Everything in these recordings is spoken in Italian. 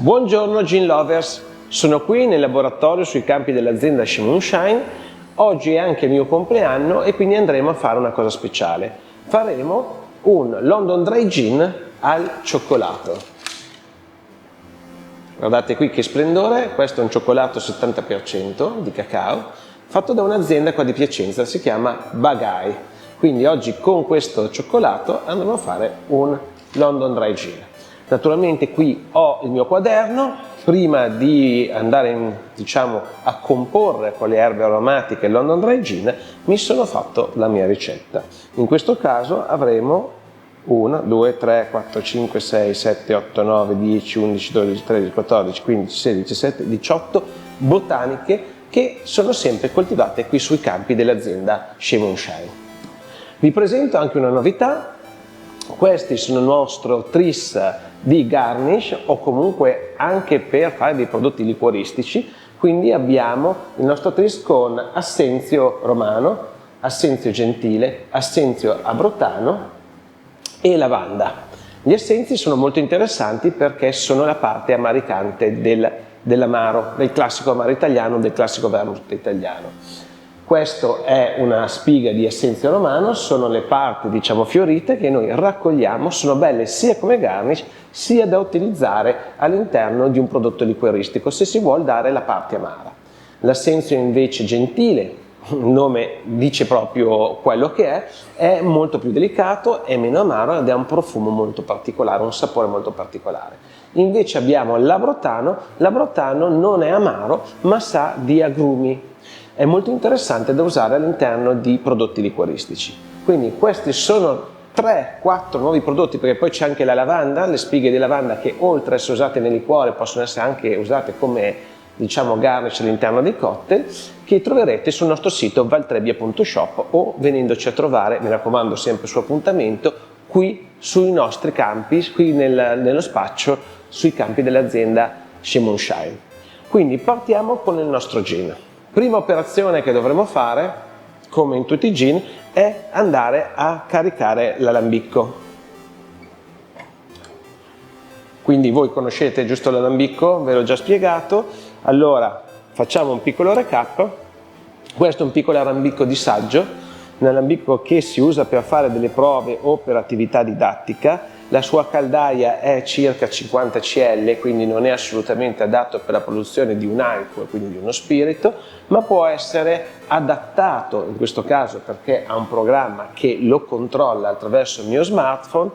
Buongiorno Gin Lovers, sono qui nel laboratorio sui campi dell'azienda She Moonshine. Oggi è anche il mio compleanno e quindi andremo a fare una cosa speciale. Faremo un London Dry Gin al cioccolato. Guardate qui che splendore, questo è un cioccolato 70% di cacao, fatto da un'azienda qua di Piacenza, si chiama Bagai. Quindi oggi con questo cioccolato andremo a fare un London Dry Gin. Naturalmente qui ho il mio quaderno, prima di andare a comporre con le erbe aromatiche il London Dry Gin mi sono fatto la mia ricetta. In questo caso avremo 1, 2, 3, 4, 5, 6, 7, 8, 9, 10, 11, 12, 13, 14, 15, 16, 17, 18 botaniche che sono sempre coltivate qui sui campi dell'azienda She Moonshine. Vi presento anche una novità. Questi sono il nostro tris di garnish o comunque anche per fare dei prodotti liquoristici, quindi abbiamo il nostro tris con Assenzio Romano, Assenzio Gentile, Assenzio Abrotano e lavanda. Gli essenzi sono molto interessanti perché sono la parte amaricante dell'amaro, del classico amaro italiano, del classico vermouth italiano. Questo è una spiga di Assenzio Romano, sono le parti fiorite che noi raccogliamo, sono belle sia come garnish sia da utilizzare all'interno di un prodotto liquoristico se si vuole dare la parte amara. L'Assenzio invece Gentile, il nome dice proprio quello che è molto più delicato, è meno amaro ed ha un profumo molto particolare, un sapore molto particolare. Invece abbiamo l'Abrotano non è amaro ma sa di agrumi. È molto interessante da usare all'interno di prodotti liquoristici. Quindi questi sono 3-4 nuovi prodotti, perché poi c'è anche la lavanda, le spighe di lavanda che oltre ad essere usate nel liquore possono essere anche usate come garnish all'interno dei cocktail, che troverete sul nostro sito valtrebbia.shop o venendoci a trovare, mi raccomando sempre su appuntamento, qui sui nostri campi, qui nello spaccio, sui campi dell'azienda She Moonshine. Quindi partiamo con il nostro gin. Prima operazione che dovremo fare, come in tutti i gin, è andare a caricare l'alambicco. Quindi voi conoscete giusto l'alambicco, ve l'ho già spiegato. Allora facciamo un piccolo recap. Questo è un piccolo alambicco di saggio, un alambicco che si usa per fare delle prove o per attività didattica. La sua caldaia è circa 50 cl, quindi non è assolutamente adatto per la produzione di un alcol, quindi di uno spirito, ma può essere adattato in questo caso perché ha un programma che lo controlla attraverso il mio smartphone,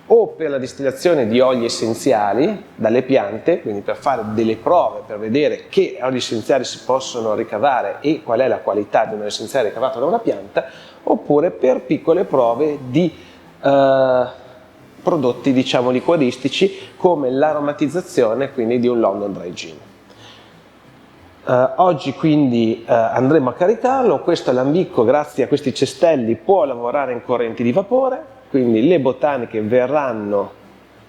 o per la distillazione di oli essenziali dalle piante, quindi per fare delle prove per vedere che oli essenziali si possono ricavare e qual è la qualità di un olio essenziale ricavato da una pianta, oppure per piccole prove di prodotti liquoristici come l'aromatizzazione quindi di un London Dry Gin. Oggi quindi andremo a caricarlo. Questo alambicco, grazie a questi cestelli, può lavorare in correnti di vapore, quindi le botaniche verranno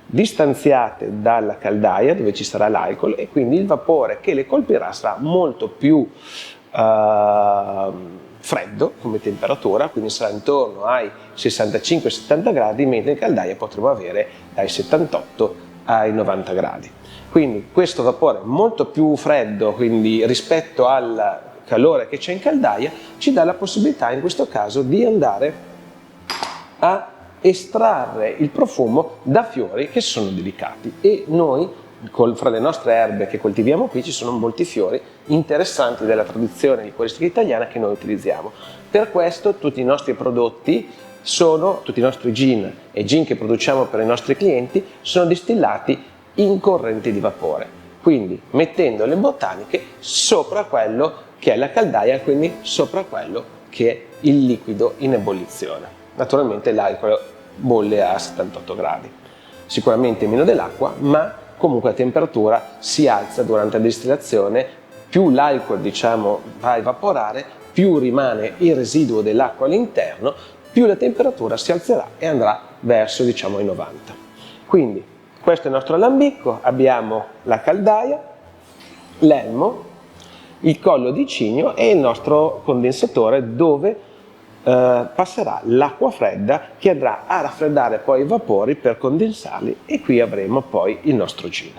distanziate dalla caldaia dove ci sarà l'alcol e quindi il vapore che le colpirà sarà molto più freddo come temperatura, quindi sarà intorno ai 65-70 gradi, mentre in caldaia potremo avere dai 78 ai 90 gradi. Quindi questo vapore molto più freddo, quindi rispetto al calore che c'è in caldaia, ci dà la possibilità in questo caso di andare a estrarre il profumo da fiori che sono delicati, e noi fra le nostre erbe che coltiviamo qui ci sono molti fiori interessanti della tradizione liquoristica italiana che noi utilizziamo. Per questo tutti i nostri prodotti tutti i nostri gin e gin che produciamo per i nostri clienti sono distillati in correnti di vapore, quindi mettendo le botaniche sopra quello che è la caldaia, quindi sopra quello che è il liquido in ebollizione. Naturalmente l'alcol bolle a 78 gradi, sicuramente meno dell'acqua, ma comunque la temperatura si alza durante la distillazione. Più l'alcol va a evaporare, più rimane il residuo dell'acqua all'interno, più la temperatura si alzerà e andrà verso i 90. Quindi questo è il nostro alambicco, abbiamo la caldaia, l'elmo, il collo di cigno e il nostro condensatore dove passerà l'acqua fredda che andrà a raffreddare poi i vapori per condensarli, e qui avremo poi il nostro gin.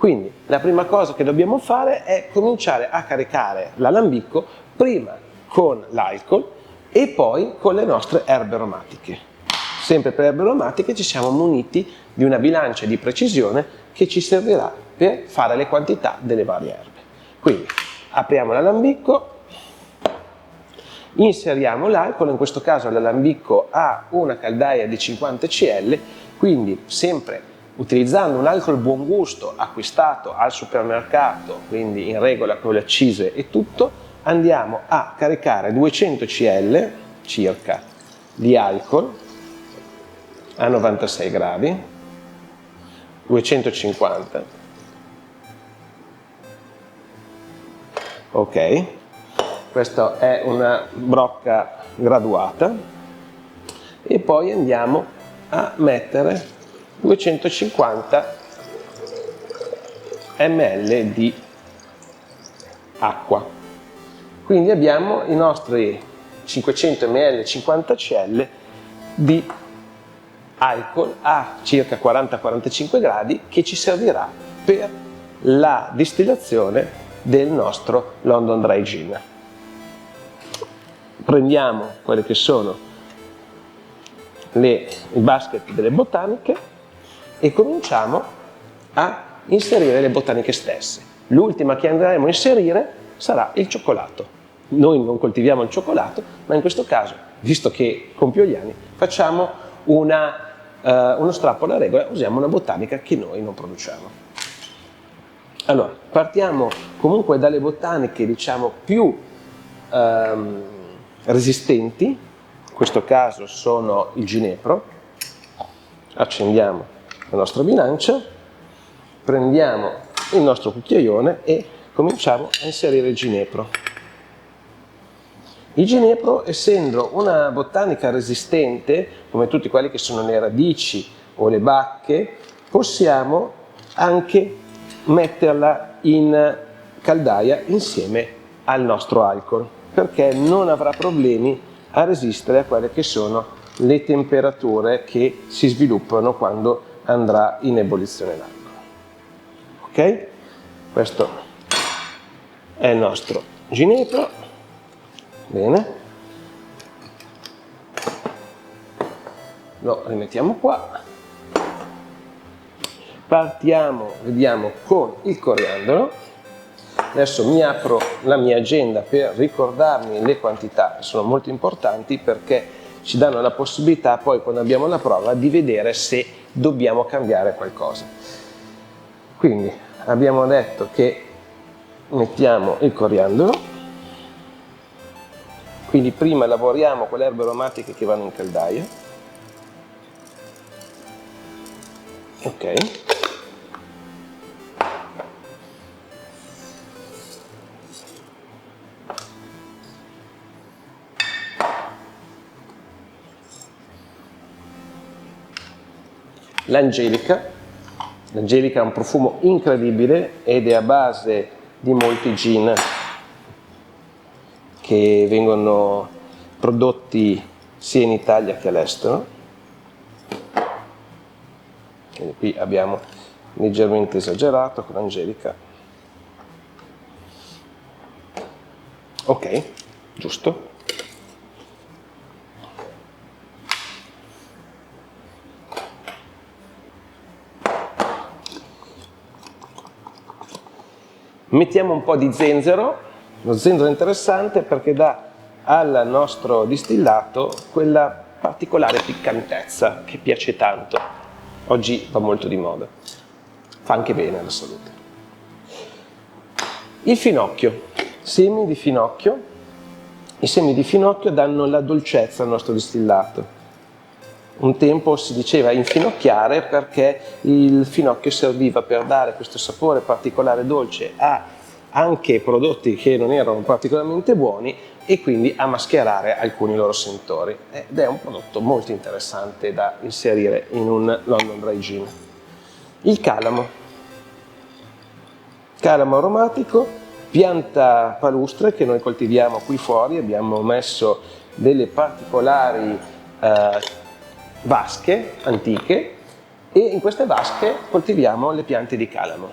Quindi la prima cosa che dobbiamo fare è cominciare a caricare l'alambicco prima con l'alcol e poi con le nostre erbe aromatiche. Sempre per erbe aromatiche ci siamo muniti di una bilancia di precisione che ci servirà per fare le quantità delle varie erbe. Quindi apriamo l'alambicco, inseriamo l'alcol, in questo caso l'alambicco ha una caldaia di 50 cl, quindi sempre utilizzando un alcol buon gusto acquistato al supermercato, quindi in regola con le accise e tutto, andiamo a caricare 200 cl circa di alcol a 96 gradi, 250, ok, questa è una brocca graduata, e poi andiamo a mettere 250 ml di acqua. Quindi abbiamo i nostri 500 ml 50 cl di alcol a circa 40-45 gradi che ci servirà per la distillazione del nostro London Dry Gin. Prendiamo quelle che sono il basket delle botaniche e cominciamo a inserire le botaniche stesse. L'ultima che andremo a inserire sarà il cioccolato. Noi non coltiviamo il cioccolato, ma in questo caso, visto che compio gli anni, facciamo uno strappo alla regola, usiamo una botanica che noi non produciamo. Allora, partiamo comunque dalle botaniche, diciamo, più resistenti, in questo caso sono il ginepro. Accendiamo la nostra bilancia, prendiamo il nostro cucchiaione e cominciamo a inserire il ginepro. Il ginepro, essendo una botanica resistente, come tutti quelli che sono le radici o le bacche, possiamo anche metterla in caldaia insieme al nostro alcol, perché non avrà problemi a resistere a quelle che sono le temperature che si sviluppano quando andrà in ebollizione l'alcol. Ok? Questo è il nostro ginepro. Bene, lo rimettiamo qua, partiamo, vediamo, con il coriandolo. Adesso mi apro la mia agenda per ricordarmi le quantità, che sono molto importanti perché ci danno la possibilità poi, quando abbiamo la prova, di vedere se dobbiamo cambiare qualcosa. Quindi abbiamo detto che mettiamo il coriandolo. Quindi prima lavoriamo con le erbe aromatiche che vanno in caldaia. Ok. L'angelica. L'angelica ha un profumo incredibile ed è a base di molti gin che vengono prodotti sia in Italia che all'estero. Quindi qui abbiamo leggermente esagerato con l'angelica. Ok, giusto. Mettiamo un po' di zenzero. Lo zenzero è interessante perché dà al nostro distillato quella particolare piccantezza che piace tanto. Oggi va molto di moda. Fa anche bene alla salute. Il finocchio. Semi di finocchio. I semi di finocchio danno la dolcezza al nostro distillato. Un tempo si diceva infinocchiare perché il finocchio serviva per dare questo sapore particolare dolce a anche prodotti che non erano particolarmente buoni e quindi a mascherare alcuni loro sentori. Ed è un prodotto molto interessante da inserire in un London Dry Gin. Il calamo. Calamo aromatico, pianta palustre che noi coltiviamo qui fuori. Abbiamo messo delle particolari vasche antiche e in queste vasche coltiviamo le piante di calamo.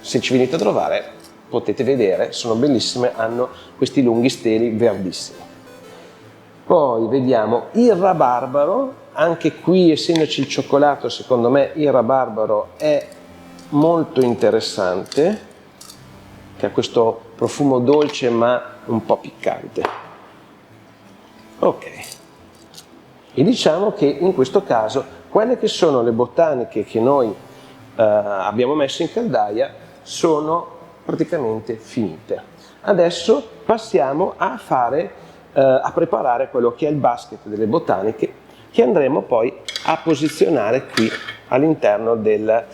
se ci venite a trovare potete vedere, sono bellissime, hanno questi lunghi steli verdissimi. Poi vediamo il rabarbaro, anche qui essendoci il cioccolato secondo me il rabarbaro è molto interessante, che ha questo profumo dolce ma un po' piccante. Ok, e diciamo che in questo caso quelle che sono le botaniche che noi abbiamo messo in caldaia sono praticamente finite. Adesso passiamo a preparare quello che è il basket delle botaniche, che andremo poi a posizionare qui all'interno del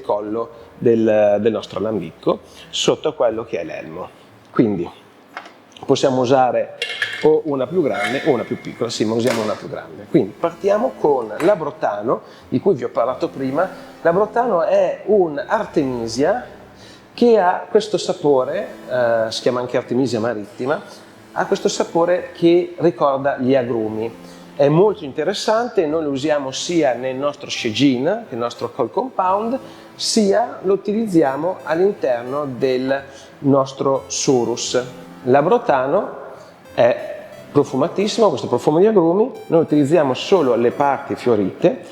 collo del nostro alambicco, sotto quello che è l'elmo. Quindi possiamo usare o una più grande o una più piccola, sì, ma usiamo una più grande. Quindi partiamo con l'abrotano, di cui vi ho parlato prima. L'abrotano è un artemisia che ha questo sapore, si chiama anche artemisia marittima, ha questo sapore che ricorda gli agrumi. È molto interessante, noi lo usiamo sia nel nostro Shejin, che è il nostro Cold Compound, sia lo utilizziamo all'interno del nostro Surus. L'abrotano è profumatissimo, questo profumo di agrumi, noi utilizziamo solo le parti fiorite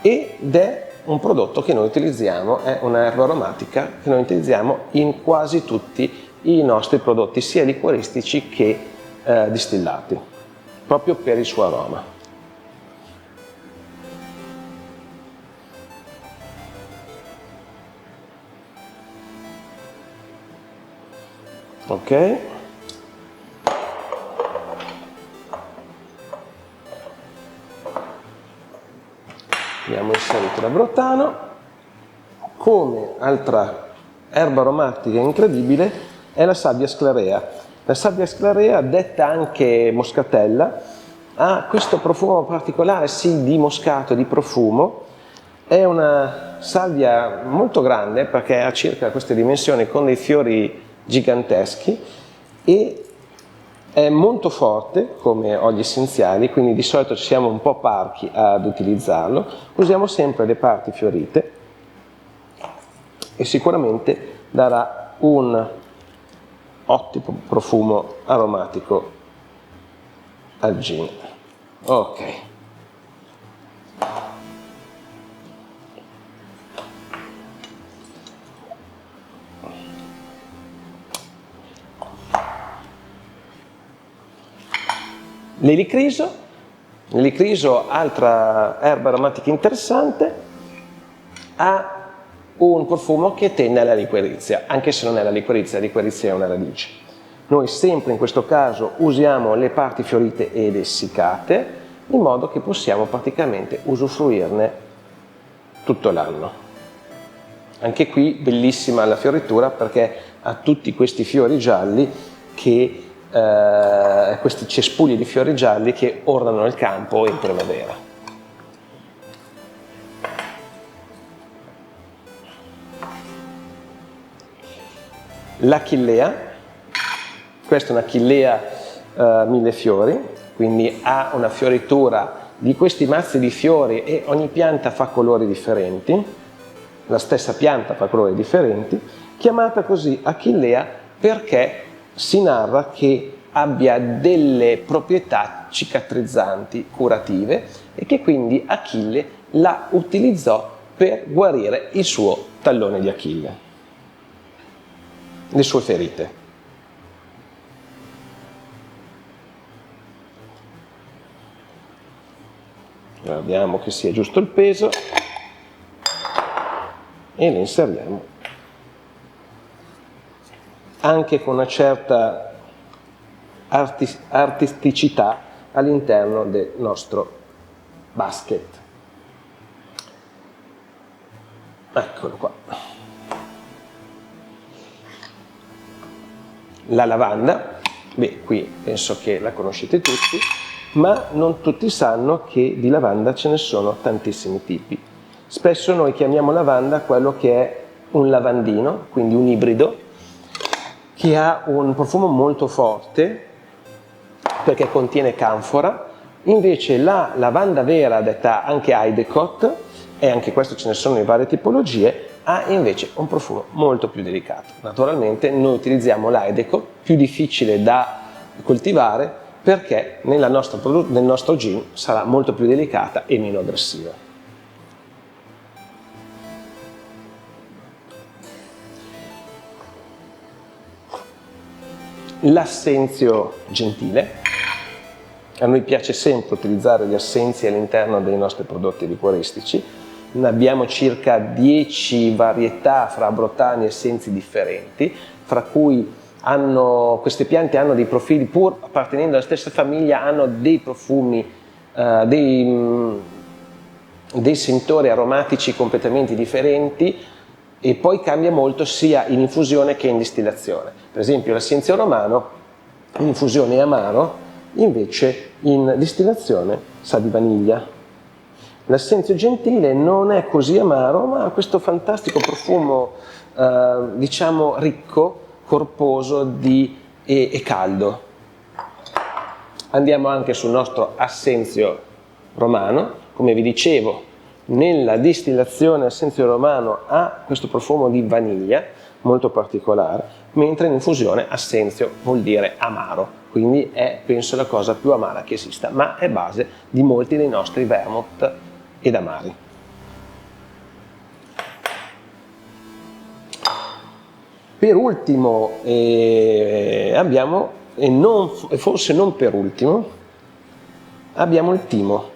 ed è un prodotto che noi utilizziamo, è un'erba aromatica che noi utilizziamo in quasi tutti i nostri prodotti, sia liquoristici che distillati, proprio per il suo aroma. Ok. Abbiamo inserito l'abrotano. Come altra erba aromatica incredibile è la salvia sclarea. La salvia sclarea, detta anche moscatella, ha questo profumo particolare, sì, di moscato, di profumo. È una salvia molto grande perché ha circa queste dimensioni, con dei fiori giganteschi, e è molto forte come oli essenziali, quindi di solito siamo un po' parchi ad utilizzarlo. Usiamo sempre le parti fiorite e sicuramente darà un ottimo profumo aromatico al gin. Ok. L'elicriso, altra erba aromatica interessante, ha un profumo che tende alla liquirizia, anche se non è la liquirizia è una radice. Noi sempre in questo caso usiamo le parti fiorite ed essiccate, in modo che possiamo praticamente usufruirne tutto l'anno. Anche qui bellissima la fioritura perché ha tutti questi fiori gialli questi cespugli di fiori gialli che ornano il campo in primavera. L'achillea, questa è un'achillea mille fiori, quindi ha una fioritura di questi mazzi di fiori e ogni pianta fa colori differenti, la stessa pianta fa colori differenti, chiamata così achillea perché si narra che abbia delle proprietà cicatrizzanti, curative, e che quindi Achille la utilizzò per guarire il suo tallone di Achille, le sue ferite. Guardiamo che sia giusto il peso e le inseriamo anche con una certa artisticità all'interno del nostro basket. Eccolo qua. La lavanda, beh, qui penso che la conoscete tutti, ma non tutti sanno che di lavanda ce ne sono tantissimi tipi. Spesso noi chiamiamo lavanda quello che è un lavandino, quindi un ibrido, che ha un profumo molto forte perché contiene canfora. Invece la lavanda vera, detta anche Heidecott, e anche questo ce ne sono in varie tipologie, ha invece un profumo molto più delicato. Naturalmente noi utilizziamo l'Aideco, più difficile da coltivare, perché nel nostro gin sarà molto più delicata e meno aggressiva. L'assenzio gentile. A noi piace sempre utilizzare gli assenzi all'interno dei nostri prodotti liquoristici. Ne abbiamo circa 10 varietà fra abrotani e essenzi differenti, fra cui queste piante hanno dei profili, pur appartenendo alla stessa famiglia, hanno dei profumi, dei sentori aromatici completamente differenti, e poi cambia molto sia in infusione che in distillazione. Per esempio l'assenzio romano in infusione è amaro, invece in distillazione sa di vaniglia. L'assenzio gentile non è così amaro, ma ha questo fantastico profumo, diciamo ricco, corposo e caldo. Andiamo anche sul nostro assenzio romano. Come vi dicevo, nella distillazione assenzio romano ha questo profumo di vaniglia molto particolare, mentre in infusione assenzio vuol dire amaro, quindi è penso la cosa più amara che esista, ma è base di molti dei nostri vermouth ed amari. Per ultimo abbiamo, e forse non per ultimo, abbiamo il timo.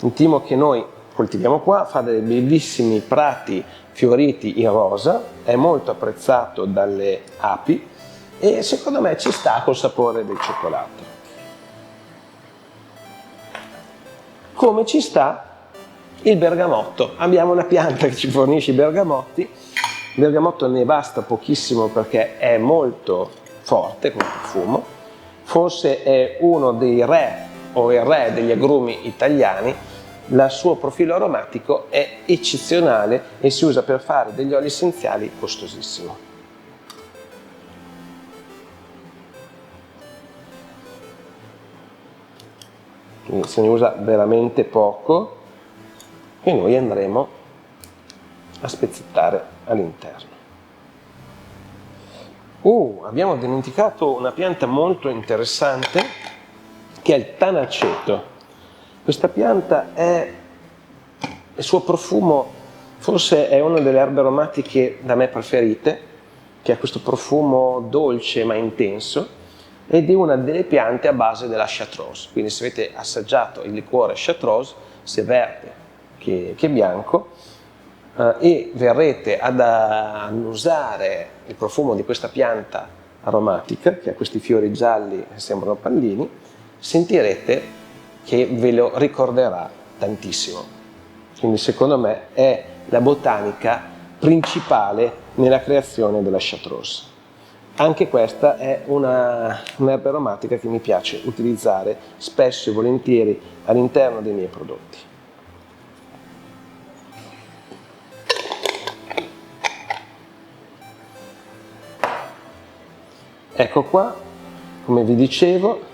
Il timo che noi coltiviamo qua fa dei bellissimi prati fioriti in rosa, è molto apprezzato dalle api e secondo me ci sta col sapore del cioccolato. Come ci sta il bergamotto. Abbiamo una pianta che ci fornisce i bergamotti. Il bergamotto ne basta pochissimo perché è molto forte come profumo, forse è uno dei re o il re degli agrumi italiani. Il suo profilo aromatico è eccezionale e si usa per fare degli oli essenziali costosissimi. Quindi se ne usa veramente poco e noi andremo a spezzettare all'interno. Abbiamo dimenticato una pianta molto interessante che è il tanaceto. Questa pianta il suo profumo forse è una delle erbe aromatiche da me preferite, che ha questo profumo dolce ma intenso, ed è una delle piante a base della chartreuse. Quindi se avete assaggiato il liquore chartreuse, sia verde che bianco, e verrete ad annusare il profumo di questa pianta aromatica, che ha questi fiori gialli che sembrano pallini, sentirete che ve lo ricorderà tantissimo. Quindi secondo me è la botanica principale nella creazione della chartreuse. Anche questa è un'erba aromatica che mi piace utilizzare spesso e volentieri all'interno dei miei prodotti. Ecco qua, come vi dicevo,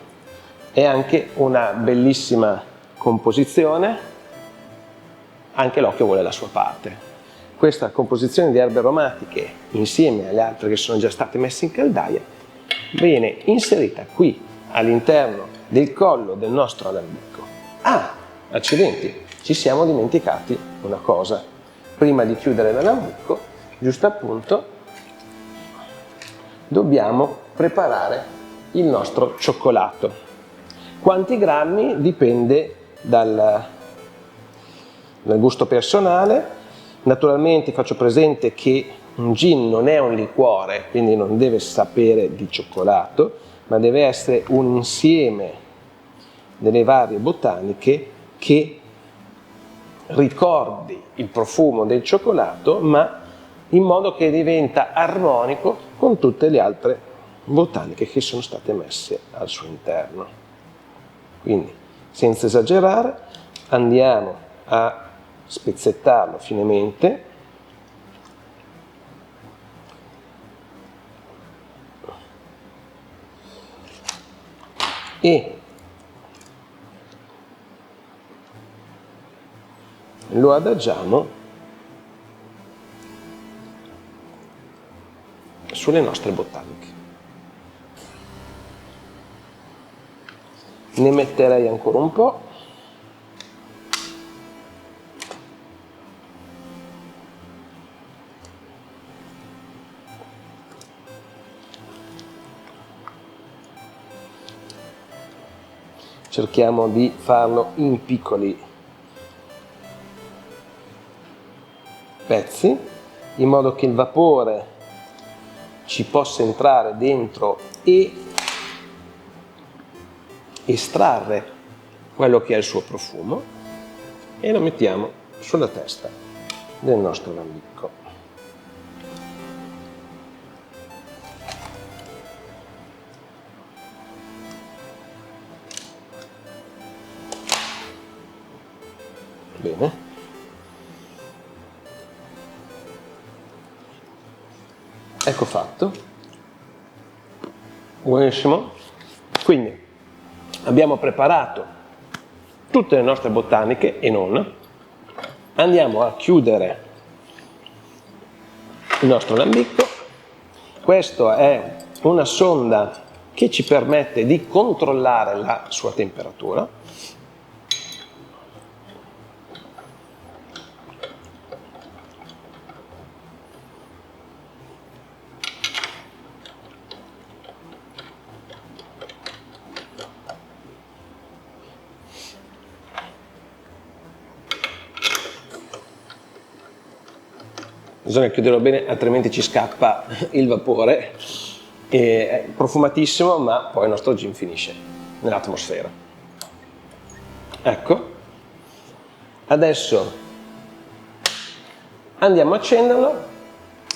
è anche una bellissima composizione, anche l'occhio vuole la sua parte. Questa composizione di erbe aromatiche, insieme alle altre che sono già state messe in caldaia, viene inserita qui all'interno del collo del nostro alambicco. Accidenti, ci siamo dimenticati una cosa. Prima di chiudere l'alambicco, giusto appunto, dobbiamo preparare il nostro cioccolato. Quanti grammi dipende dal gusto personale. Naturalmente faccio presente che un gin non è un liquore, quindi non deve sapere di cioccolato, ma deve essere un insieme delle varie botaniche che ricordi il profumo del cioccolato, ma in modo che diventa armonico con tutte le altre botaniche che sono state messe al suo interno. Quindi, senza esagerare, andiamo a spezzettarlo finemente e lo adagiamo sulle nostre botaniche. Ne metterei ancora un po'. Cerchiamo di farlo in piccoli pezzi, in modo che il vapore ci possa entrare dentro e estrarre quello che è il suo profumo, e lo mettiamo sulla testa del nostro lambicco. Bene. Ecco fatto. Buonissimo. Quindi abbiamo preparato tutte le nostre botaniche e non. Andiamo a chiudere il nostro lambicco. Questa è una sonda che ci permette di controllare la sua temperatura. Bisogna chiuderlo bene, altrimenti ci scappa il vapore. È profumatissimo, ma poi il nostro gin finisce nell'atmosfera. Ecco. Adesso andiamo a accenderlo.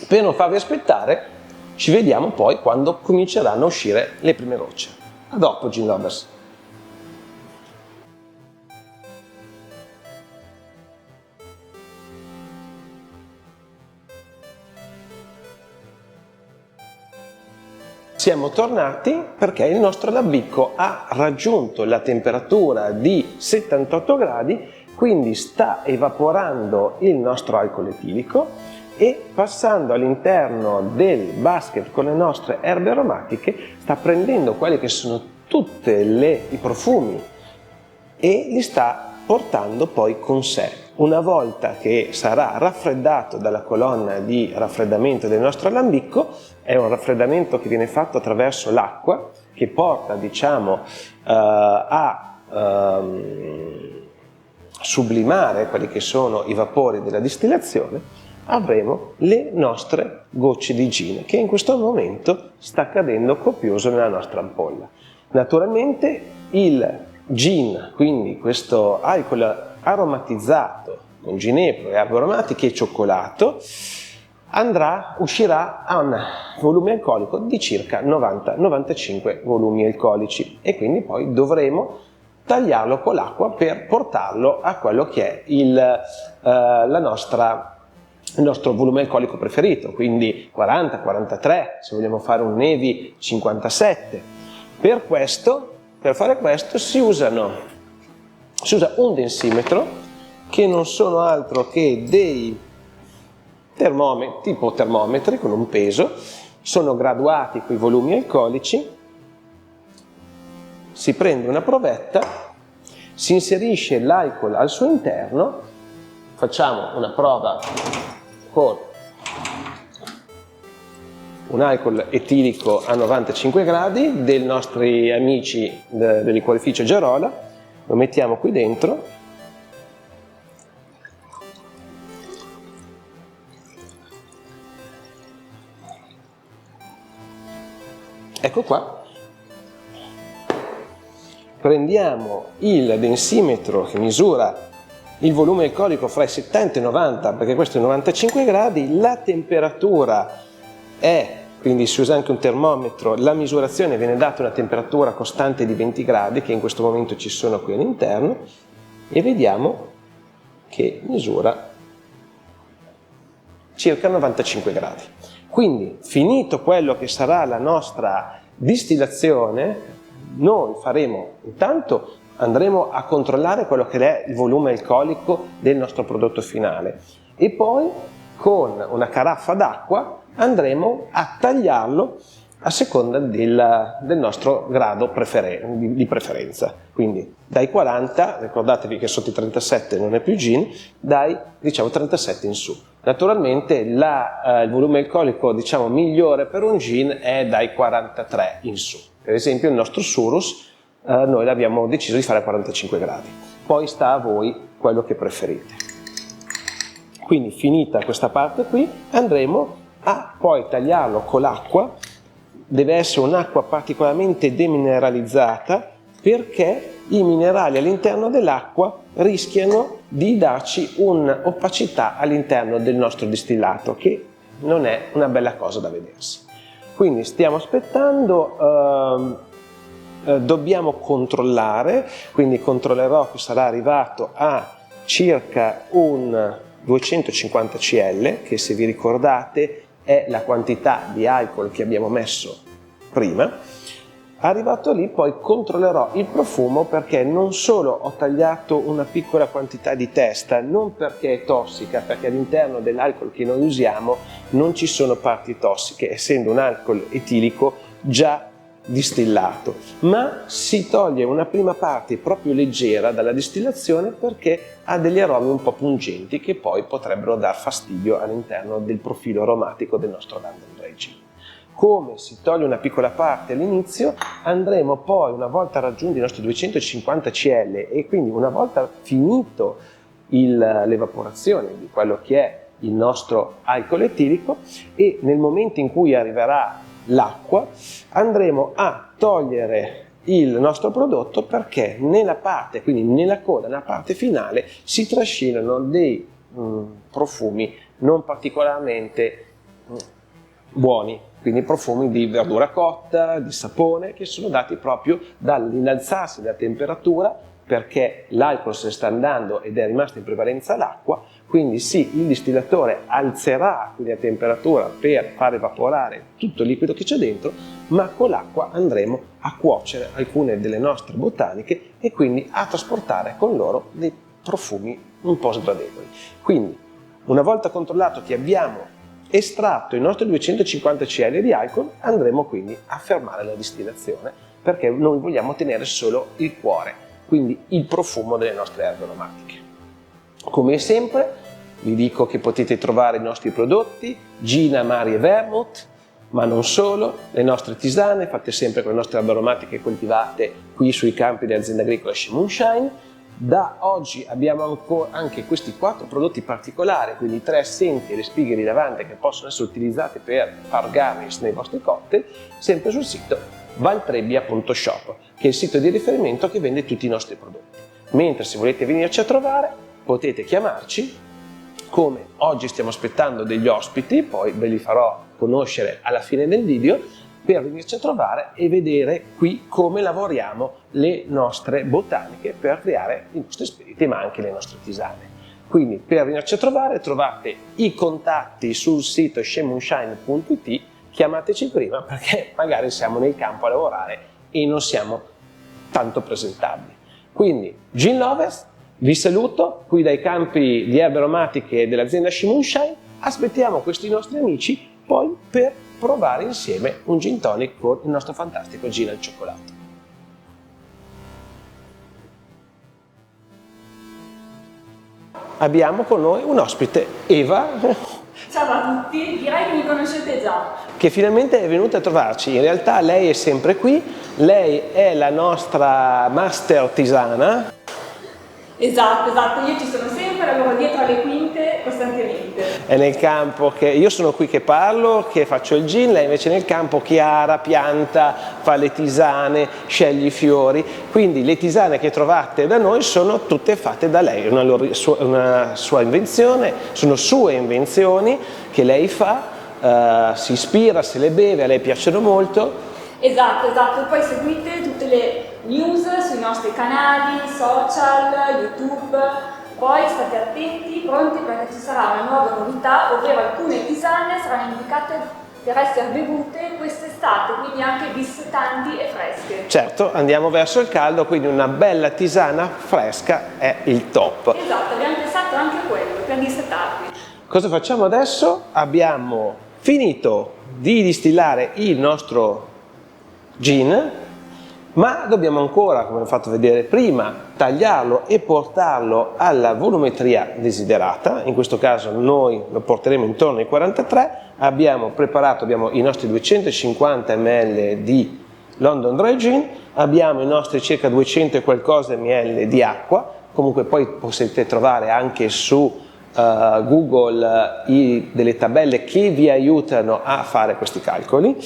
Per non farvi aspettare, ci vediamo poi quando cominceranno a uscire le prime rocce. A dopo, Gin Lovers. Siamo tornati perché il nostro lambicco ha raggiunto la temperatura di 78 gradi, quindi sta evaporando il nostro alcol etilico e passando all'interno del basket con le nostre erbe aromatiche sta prendendo quelli che sono tutti i profumi e li sta portando poi con sé. Una volta che sarà raffreddato dalla colonna di raffreddamento del nostro lambicco, è un raffreddamento che viene fatto attraverso l'acqua, che porta, diciamo, a sublimare quelli che sono i vapori della distillazione, avremo le nostre gocce di gin, che in questo momento sta cadendo copioso nella nostra ampolla. Naturalmente il gin, quindi questo alcol aromatizzato con ginepro e erbe aromatiche e cioccolato, uscirà a un volume alcolico di circa 90-95 volumi alcolici, e quindi poi dovremo tagliarlo con l'acqua per portarlo a quello che è il nostro volume alcolico preferito, quindi 40-43, se vogliamo fare un Nevi 57. Per fare questo si usa un densimetro, che non sono altro che dei tipo termometri con un peso, sono graduati con i volumi alcolici. Si prende una provetta, si inserisce l'alcol al suo interno, facciamo una prova con un alcol etilico a 95 gradi dei nostri amici del liquorificio Gerola, lo mettiamo qui dentro. Ecco qua. Prendiamo il densimetro che misura il volume alcolico fra i 70 e i 90, perché questo è 95 gradi, la temperatura quindi si usa anche un termometro, la misurazione viene data a una temperatura costante di 20 gradi, che in questo momento ci sono qui all'interno, e vediamo che misura circa 95 gradi. Quindi, finito quello che sarà la nostra distillazione, noi faremo intanto andremo a controllare quello che è il volume alcolico del nostro prodotto finale e poi con una caraffa d'acqua andremo a tagliarlo a seconda del nostro grado di preferenza. Quindi dai 40, ricordatevi che sotto i 37 non è più gin, dai diciamo 37 in su. Naturalmente il volume alcolico diciamo migliore per un gin è dai 43 in su. Per esempio il nostro Surus noi l'abbiamo deciso di fare a 45 gradi. Poi sta a voi quello che preferite. Quindi finita questa parte qui andremo a poi tagliarlo con l'acqua. Deve essere un'acqua particolarmente demineralizzata perché i minerali all'interno dell'acqua rischiano di darci un'opacità all'interno del nostro distillato che non è una bella cosa da vedersi. Quindi stiamo aspettando, dobbiamo controllare, quindi controllerò che sarà arrivato a circa un 250 cl, che se vi ricordate è la quantità di alcol che abbiamo messo prima. Arrivato lì poi controllerò il profumo perché non solo ho tagliato una piccola quantità di testa, non perché è tossica, perché all'interno dell'alcol che noi usiamo non ci sono parti tossiche, essendo un alcol etilico già distillato, ma si toglie una prima parte proprio leggera dalla distillazione perché ha degli aromi un po' pungenti che poi potrebbero dar fastidio all'interno del profilo aromatico del nostro London Dry Gin. Come si toglie una piccola parte all'inizio, andremo poi, una volta raggiunti i nostri 250 cl e quindi una volta finito l'evaporazione di quello che è il nostro alcol etilico e nel momento in cui arriverà l'acqua, andremo a togliere il nostro prodotto perché nella parte, quindi nella coda, nella parte finale, si trascinano dei profumi non particolarmente buoni, quindi profumi di verdura cotta, di sapone, che sono dati proprio dall'innalzarsi della temperatura perché l'alcol se ne sta andando ed è rimasto in prevalenza l'acqua, quindi sì, il distillatore alzerà quindi la temperatura per far evaporare tutto il liquido che c'è dentro, ma con l'acqua andremo a cuocere alcune delle nostre botaniche e quindi a trasportare con loro dei profumi un po' sgradevoli. Quindi, una volta controllato che abbiamo estratto i nostri 250 cl di alcol, andremo quindi a fermare la distillazione perché noi vogliamo tenere solo il cuore, quindi il profumo delle nostre erbe aromatiche. Come sempre vi dico che potete trovare i nostri prodotti, gin, amari e vermouth, ma non solo, le nostre tisane fatte sempre con le nostre erbe aromatiche coltivate qui sui campi dell'azienda agricola She Moonshine. Da oggi abbiamo anche questi 4 prodotti particolari, quindi 3 assenti e le spighe di lavanda che possono essere utilizzate per far garnish nei vostri cocktail, sempre sul sito valtrebbia.shop, che è il sito di riferimento che vende tutti i nostri prodotti. Mentre se volete venirci a trovare potete chiamarci, come oggi stiamo aspettando degli ospiti, poi ve li farò conoscere alla fine del video, per venirci a trovare e vedere qui come lavoriamo le nostre botaniche per creare i nostri spiriti ma anche le nostre tisane. Quindi per venirci a trovare trovate i contatti sul sito shemoonshine.it, chiamateci prima perché magari siamo nel campo a lavorare e non siamo tanto presentabili. Quindi Gin Lovers, vi saluto qui dai campi di erbe aromatiche dell'azienda She Moonshine, aspettiamo questi nostri amici poi per provare insieme un gin tonic con il nostro fantastico gin al cioccolato. Abbiamo con noi un ospite, Eva. Ciao a tutti, direi che mi conoscete già. Che finalmente è venuta a trovarci. In realtà lei è sempre qui, lei è la nostra master tisana. Esatto, io ci sono sempre, lavoro dietro alle quinte costantemente. È nel campo che io sono qui che parlo, che faccio il gin, lei invece nel campo chiara, pianta, fa le tisane, sceglie i fiori, quindi le tisane che trovate da noi sono tutte fatte da lei, una sua invenzione, sono sue invenzioni che lei fa, si ispira, se le beve, a lei piacciono molto. Esatto, poi seguite tutte le news sui nostri canali, social, YouTube, poi state attenti, pronti perché ci sarà una nuova novità, ovvero alcune tisane saranno indicate per essere bevute quest'estate, quindi anche dissetanti e fresche. Certo, andiamo verso il caldo, quindi una bella tisana fresca è il top. Esatto, abbiamo pensato anche a quello, per dissetarvi. Cosa facciamo adesso? Abbiamo finito di distillare il nostro gin, ma dobbiamo ancora, come ho fatto vedere prima, tagliarlo e portarlo alla volumetria desiderata. In questo caso noi lo porteremo intorno ai 43. Abbiamo i nostri 250 ml di London Dry Gin, abbiamo i nostri circa 200 e qualcosa ml di acqua. Comunque poi potete trovare anche su Google delle tabelle che vi aiutano a fare questi calcoli.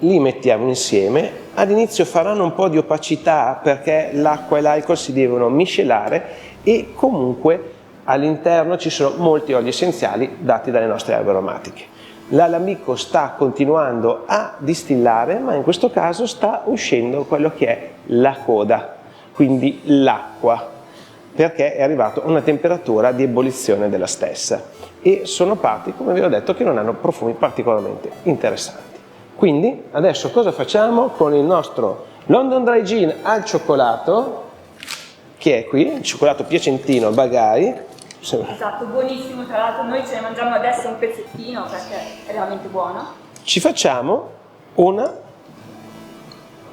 Li mettiamo insieme, all'inizio faranno un po' di opacità perché l'acqua e l'alcol si devono miscelare e comunque all'interno ci sono molti oli essenziali dati dalle nostre erbe aromatiche. L'alambico sta continuando a distillare, ma in questo caso sta uscendo quello che è la coda, quindi l'acqua, perché è arrivato a una temperatura di ebollizione della stessa e sono parti, come vi ho detto, che non hanno profumi particolarmente interessanti. Quindi adesso cosa facciamo con il nostro London Dry Gin al cioccolato, che è qui, il cioccolato piacentino Bagai. Esatto, buonissimo, tra l'altro noi ce ne mangiamo adesso un pezzettino perché è veramente buono. Ci facciamo una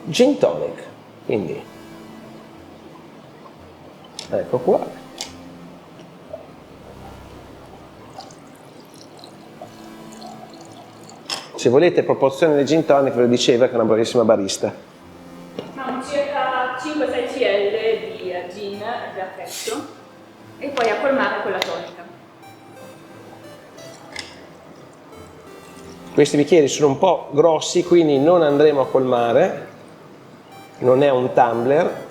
gin tonic, quindi ecco qua. Se volete proporzione del gin tonic, ve lo diceva che è una bravissima barista. Ma circa 5-6 cl di gin è perfetto e poi a colmare con la tonica. Questi bicchieri sono un po' grossi, quindi non andremo a colmare, non è un tumbler,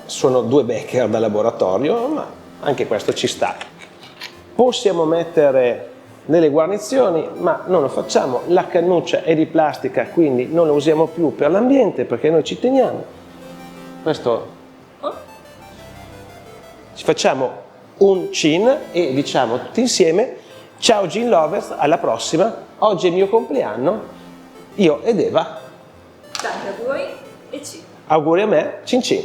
sono 2 becker da laboratorio, ma anche questo ci sta. Possiamo mettere delle guarnizioni, ma non lo facciamo. La cannuccia è di plastica, quindi non la usiamo più per l'ambiente perché noi ci teniamo. Questo ci facciamo un gin e diciamo tutti insieme ciao gin lovers, alla prossima. Oggi è il mio compleanno, io ed Eva. Tanti auguri e ci. Auguri a me, cin cin.